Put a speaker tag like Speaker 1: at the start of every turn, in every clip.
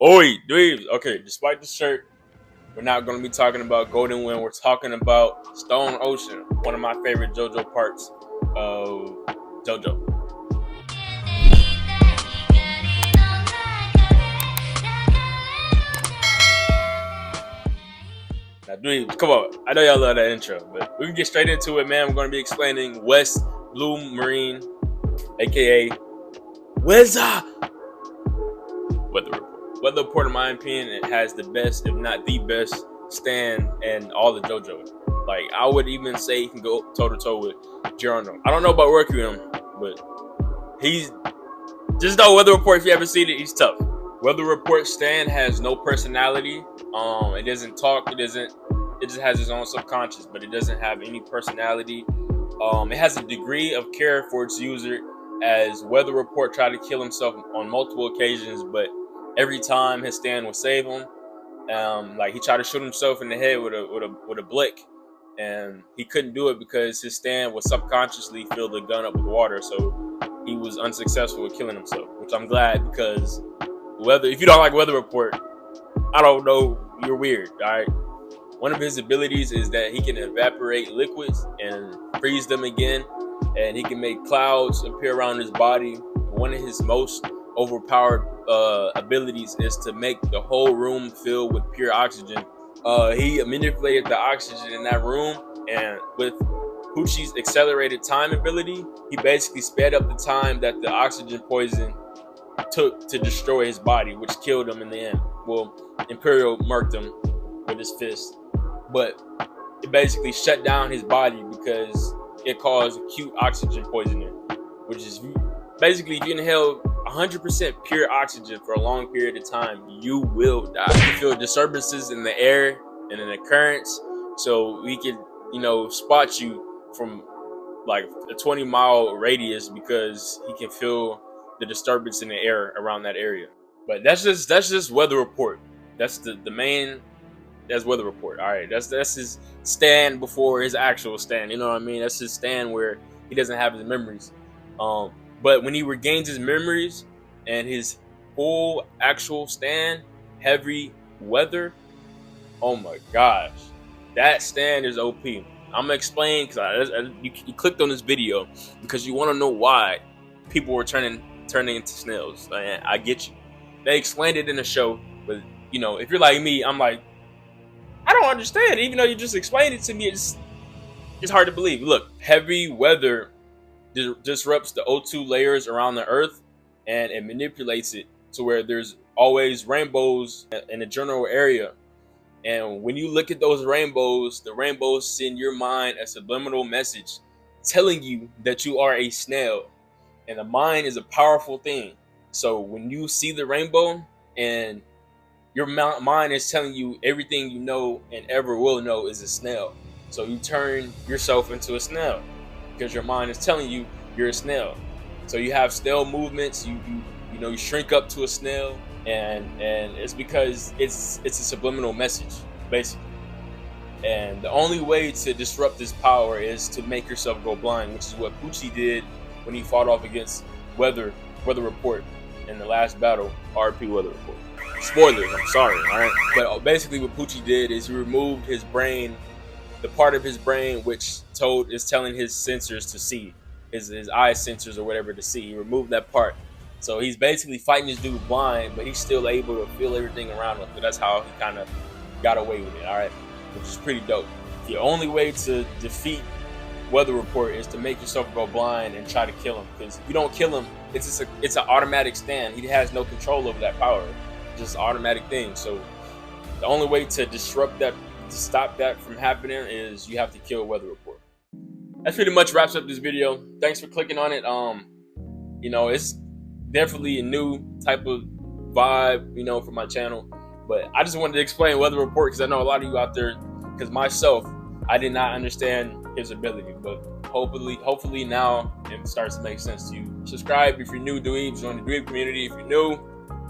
Speaker 1: Oi, dweebs. Okay, despite the shirt, we're not going to be talking about Golden Wind. We're talking about Stone Ocean, one of my favorite JoJo parts of JoJo. Now, dweebs, come on. I know y'all love that intro, but we can get straight into it, man. We're going to be explaining West Blue Marine, aka Weza Weather Report. Weather Report, in my opinion, it has the best, if not the best, stand in all the JoJo. Like, I would even say he can go toe-to-toe with Jojo. I don't know about Requiem, but he's... Just know Weather Report, if you haven't seen it, he's tough. Weather Report stand has no personality. It doesn't talk. It just has its own subconscious, but it doesn't have any personality. It has a degree of care for its user, as Weather Report tried to kill himself on multiple occasions, but every time his stand would save him. Like, he tried to shoot himself in the head with a blick, and he couldn't do it because his stand would subconsciously fill the gun up with water, so he was unsuccessful with killing himself, which I'm glad, because if you don't like Weather Report, I don't know, you're weird. All right, one of his abilities is that he can evaporate liquids and freeze them again, and he can make clouds appear around his body. One of his most overpowered abilities is to make the whole room fill with pure oxygen. He manipulated the oxygen in that room, and with Pucci's accelerated time ability, he basically sped up the time that the oxygen poison took to destroy his body, which killed him in the end. Well, Imperial murked him with his fist, but it basically shut down his body because it caused acute oxygen poisoning, which is basically, if you inhale 100% pure oxygen for a long period of time, you will die. You can feel disturbances in the air and in the currents, so we can, spot you from like a 20-mile radius because he can feel the disturbance in the air around that area. But that's just Weather Report. That's the main. That's Weather Report. All right, that's his stand before his actual stand. You know what I mean? That's his stand where he doesn't have his memories. But when he regains his memories and his full actual stand, heavy weather, oh my gosh, that stand is OP. I'm gonna explain, because you clicked on this video because you want to know why people were turning into snails. I get you. They explained it in the show, but if you're like me, I'm like, I don't understand. Even though you just explained it to me, it's hard to believe. Look, heavy weather disrupts the O2 layers around the Earth, and it manipulates it to where there's always rainbows in the general area. And when you look at those rainbows, the rainbows send your mind a subliminal message telling you that you are a snail. And the mind is a powerful thing. So when you see the rainbow and your mind is telling you everything you know and ever will know is a snail, so you turn yourself into a snail because your mind is telling you you're a snail. So you have snail movements. You shrink up to a snail, and it's because it's a subliminal message, basically. And the only way to disrupt this power is to make yourself go blind, which is what Pucci did when he fought off against Weather Report in the last battle. RP Weather Report. Spoilers, I'm sorry, alright? But basically what Pucci did is he removed his brain, the part of his brain which is telling his sensors to see, his eye sensors or whatever to see. He removed that part. So he's basically fighting this dude blind, but he's still able to feel everything around him. So that's how he kind of got away with it, alright? Which is pretty dope. The only way to defeat Weather Report is to make yourself go blind and try to kill him. Because if you don't kill him, it's an automatic stand. He has no control over that power. It's just an automatic thing. So the only way to disrupt that, to stop that from happening, is you have to kill Weather Report. That pretty much wraps up this video. Thanks for clicking on it. It's definitely a new type of vibe, for my channel. But I just wanted to explain Weather Report because I know a lot of you out there, because myself, I did not understand his ability, but hopefully now it starts to make sense to you. Subscribe if you're new, dweebs. Join the dweeb community if you're new.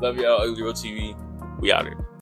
Speaker 1: Love y'all, Ugly TV. We out here.